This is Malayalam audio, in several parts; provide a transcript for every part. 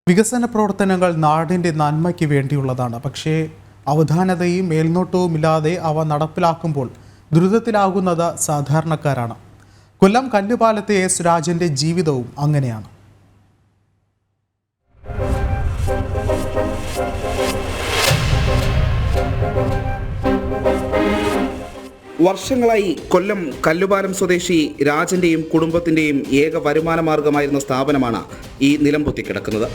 വികസന പ്രവർത്തനങ്ങൾ നാടിൻ്റെ നന്മയ്ക്ക് വേണ്ടിയുള്ളതാണ്. പക്ഷേ അവധാനതയും മേൽനോട്ടവുമില്ലാതെ അവ നടപ്പിലാക്കുമ്പോൾ ദുരിതത്തിലാകുന്നത് സാധാരണക്കാരാണ്. കൊല്ലം കല്ലുപാലത്തെ എസ് രാജൻ്റെ ജീവിതവും അങ്ങനെയാണ്. വർഷങ്ങളായി കൊല്ലം കല്ലുപാലം സ്വദേശി രാജന്റെയും കുടുംബത്തിന്റെയും ഏക വരുമാന മാർഗമായിരുന്ന സ്ഥാപനമാണ് ഈ നിലംപൊത്തി കിടക്കുന്നത്.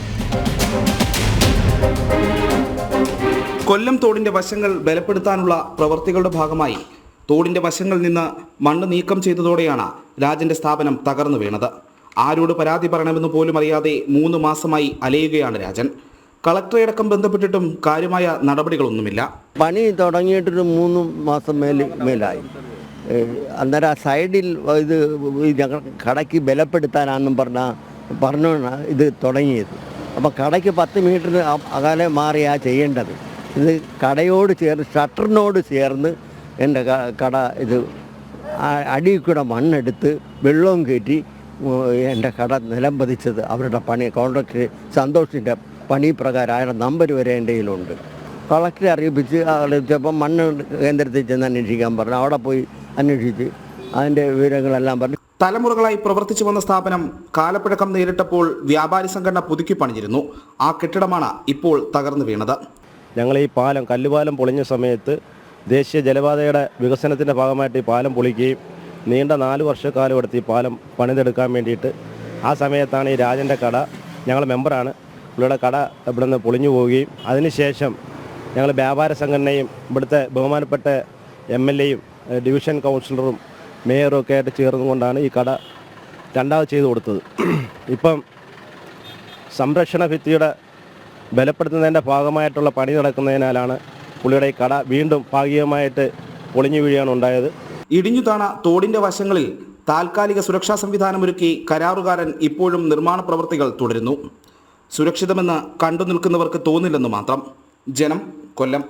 കൊല്ലം തോടിന്റെ വശങ്ങൾ ബലപ്പെടുത്താനുള്ള പ്രവൃത്തികളുടെ ഭാഗമായി തോടിന്റെ വശങ്ങളിൽ നിന്ന് മണ്ണ് നീക്കം ചെയ്തതോടെയാണ് രാജന്റെ സ്ഥാപനം തകർന്നു വീണത്. ആരോട് പരാതി പറയണമെന്ന് പോലും അറിയാതെ 3 മാസമായി അലയുകയാണ് രാജൻ. കളക്ടറെയടക്കം ബന്ധപ്പെട്ടിട്ടും കാര്യമായ നടപടികളൊന്നുമില്ല. പണി തുടങ്ങിയിട്ടൊരു 3 മാസം മേലായി. അന്നേരം ആ സൈഡിൽ ഇത് ഞങ്ങൾ കടയ്ക്ക് ബലപ്പെടുത്താനാണെന്നും പറഞ്ഞാണ് ഇത് തുടങ്ങിയത്. അപ്പോൾ കടയ്ക്ക് 10 മീറ്റർ അകലെ മാറിയാണ് ചെയ്യേണ്ടത്. ഇത് കടയോട് ചേർന്ന് ഷട്ടറിനോട് ചേർന്ന് എൻ്റെ കട ഇത് അടിയിൽ കൂടെ മണ്ണെടുത്ത് വെള്ളവും കയറ്റി എൻ്റെ കട നിലം പതിച്ചത് അവരുടെ പണി കോൺട്രാക്ടർ സന്തോഷിൻ്റെ പണി പ്രകാരം അയാളുടെ നമ്പർ വരെ എൻ്റെ കയ്യിലുണ്ട്. കളക്ടറെ അറിയിച്ചപ്പോൾ മണ്ണ് കേന്ദ്രത്തിൽ ചെന്ന് അന്വേഷിക്കാൻ പറഞ്ഞു. അവിടെ പോയി അന്വേഷിച്ച് അതിൻ്റെ വിവരങ്ങളെല്ലാം പറഞ്ഞു. തലമുറകളായി പ്രവർത്തിച്ചു വന്ന സ്ഥാപനം കാലപ്പഴക്കം നേരിട്ടപ്പോൾ വ്യാപാരി സംഘടന പുതുക്കി പണിഞ്ഞിരുന്നു. ആ കെട്ടിടമാണ് ഇപ്പോൾ തകർന്നു വീണത്. ഞങ്ങൾ ഈ പാലം കല്ലുപാലം പൊളിഞ്ഞ സമയത്ത് ദേശീയ ജലപാതയുടെ വികസനത്തിൻ്റെ ഭാഗമായിട്ട് ഈ പാലം പൊളിക്കുകയും നീണ്ട 4 വർഷക്കാലം എടുത്ത് ഈ പാലം പണിതെടുക്കാൻ വേണ്ടിയിട്ട് ആ സമയത്താണ് ഈ രാജൻ്റെ കട, ഞങ്ങൾ മെമ്പറാണ്, പുള്ളിയുടെ കട ഇവിടെ നിന്ന് പൊളിഞ്ഞു പോവുകയും അതിനുശേഷം ഞങ്ങൾ വ്യാപാര സംഘടനയും ഇവിടുത്തെ ബഹുമാനപ്പെട്ട MLAയും ഡിവിഷൻ കൗൺസിലറും മേയറും ഒക്കെ ആയിട്ട് ചേർന്നുകൊണ്ടാണ് ഈ കട രണ്ടാമത് ചെയ്തു കൊടുത്തത്. ഇപ്പം സംരക്ഷണ ഭിത്തിയുടെ ബലപ്പെടുത്തുന്നതിൻ്റെ ഭാഗമായിട്ടുള്ള പണി നടക്കുന്നതിനാലാണ് പുള്ളിയുടെ ഈ കട വീണ്ടും ഭാഗികമായിട്ട് പൊളിഞ്ഞു വീഴുകയാണ് ഉണ്ടായത്. ഇടിഞ്ഞു താണ തോടിന്റെ വശങ്ങളിൽ താൽക്കാലിക സുരക്ഷാ സംവിധാനമൊരുക്കി കരാറുകാരൻ ഇപ്പോഴും നിർമ്മാണ പ്രവൃത്തികൾ തുടരുന്നു. സുരക്ഷിതമെന്ന് കണ്ടു നിൽക്കുന്നവർക്ക് തോന്നില്ലെന്ന് മാത്രം. ജനം, കൊല്ലം.